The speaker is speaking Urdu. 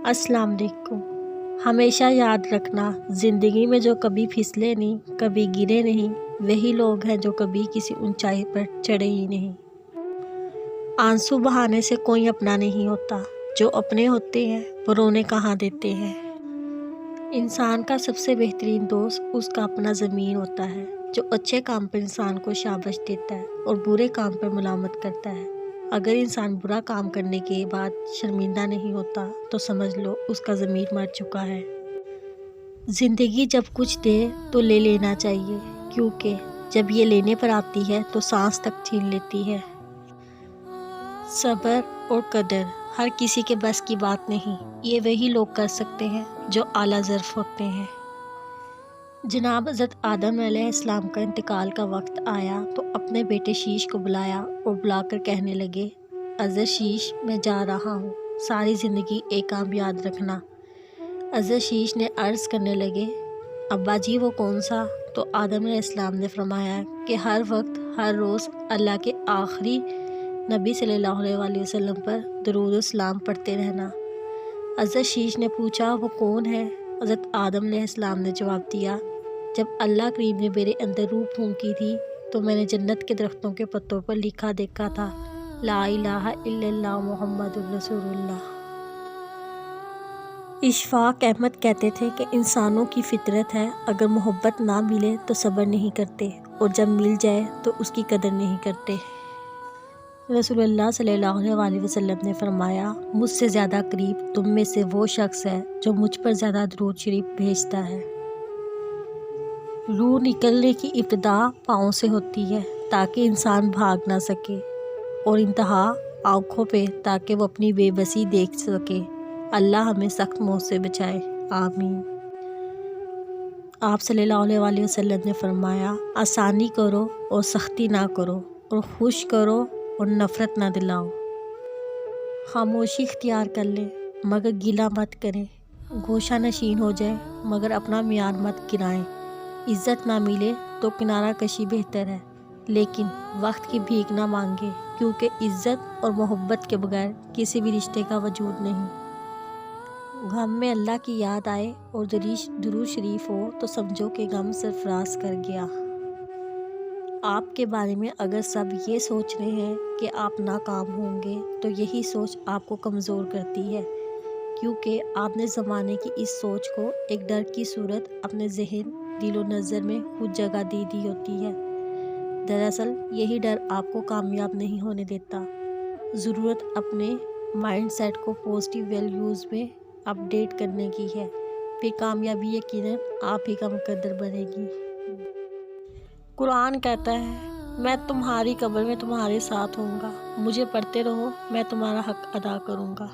السلام علیکم۔ ہمیشہ یاد رکھنا، زندگی میں جو کبھی پھسلے نہیں، کبھی گرے نہیں، وہی لوگ ہیں جو کبھی کسی اونچائی پر چڑھے ہی نہیں۔ آنسو بہانے سے کوئی اپنا نہیں ہوتا، جو اپنے ہوتے ہیں وہ رونے کہاں دیتے ہیں۔ انسان کا سب سے بہترین دوست اس کا اپنا ضمیر ہوتا ہے، جو اچھے کام پر انسان کو شاباش دیتا ہے اور برے کام پر ملامت کرتا ہے۔ اگر انسان برا کام کرنے کے بعد شرمندہ نہیں ہوتا تو سمجھ لو اس کا ضمیر مر چکا ہے۔ زندگی جب کچھ دے تو لے لینا چاہیے، کیونکہ جب یہ لینے پر آتی ہے تو سانس تک چھین لیتی ہے۔ صبر اور قدر ہر کسی کے بس کی بات نہیں، یہ وہی لوگ کر سکتے ہیں جو اعلیٰ ظرف ہوتے ہیں۔ جناب حضرت آدم علیہ السلام کا انتقال کا وقت آیا تو اپنے بیٹے شیش کو بلایا اور بلا کر کہنے لگے، حضرت شیش میں جا رہا ہوں، ساری زندگی ایک کام یاد رکھنا۔ حضرت شیش نے عرض کرنے لگے، ابا جی وہ کون سا؟ تو آدم علیہ السلام نے فرمایا کہ ہر وقت ہر روز اللہ کے آخری نبی صلی اللہ علیہ وسلم پر درود و سلام پڑھتے رہنا۔ حضرت شیش نے پوچھا وہ کون ہے؟ حضرت آدم علیہ السلام نے جواب دیا، جب اللہ کریم نے میرے اندر روح پھونکی تھی تو میں نے جنت کے درختوں کے پتوں پر لکھا دیکھا تھا، لا الہ الا اللہ محمد الرسول اللہ۔ اشفاق احمد کہتے تھے کہ انسانوں کی فطرت ہے، اگر محبت نہ ملے تو صبر نہیں کرتے، اور جب مل جائے تو اس کی قدر نہیں کرتے۔ رسول اللہ صلی اللہ علیہ وسلم نے فرمایا، مجھ سے زیادہ قریب تم میں سے وہ شخص ہے جو مجھ پر زیادہ درود شریف بھیجتا ہے۔ روح نکلنے کی ابتدا پاؤں سے ہوتی ہے تاکہ انسان بھاگ نہ سکے، اور انتہا آنکھوں پہ تاکہ وہ اپنی بے بسی دیکھ سکے۔ اللہ ہمیں سخت موت سے بچائے، آمین۔ آپ صلی اللہ علیہ وسلم نے فرمایا، آسانی کرو اور سختی نہ کرو، اور خوش کرو اور نفرت نہ دلاؤ۔ خاموشی اختیار کر لیں مگر گلہ مت کریں، گوشہ نشین ہو جائیں مگر اپنا معیار مت گرائیں۔ عزت نہ ملے تو کنارہ کشی بہتر ہے، لیکن وقت کی بھیک نہ مانگے، کیونکہ عزت اور محبت کے بغیر کسی بھی رشتے کا وجود نہیں۔ غم میں اللہ کی یاد آئے اور درود شریف ہو تو سمجھو کہ غم سرفراز کر گیا۔ آپ کے بارے میں اگر سب یہ سوچ رہے ہیں کہ آپ ناکام ہوں گے تو یہی سوچ آپ کو کمزور کرتی ہے، کیونکہ آپ نے زمانے کی اس سوچ کو ایک ڈر کی صورت اپنے ذہن، دل و نظر میں خود جگہ دی ہوتی ہے۔ دراصل یہی ڈر آپ کو کامیاب نہیں ہونے دیتا۔ ضرورت اپنے مائنڈ سیٹ کو پازیٹیو ویلیوز میں اپ ڈیٹ کرنے کی ہے، پھر کامیابی یقیناً آپ ہی کا مقدر بنے گی۔ قرآن کہتا ہے، میں تمہاری قبر میں تمہارے ساتھ ہوں گا، مجھے پڑھتے رہو، میں تمہارا حق ادا کروں گا۔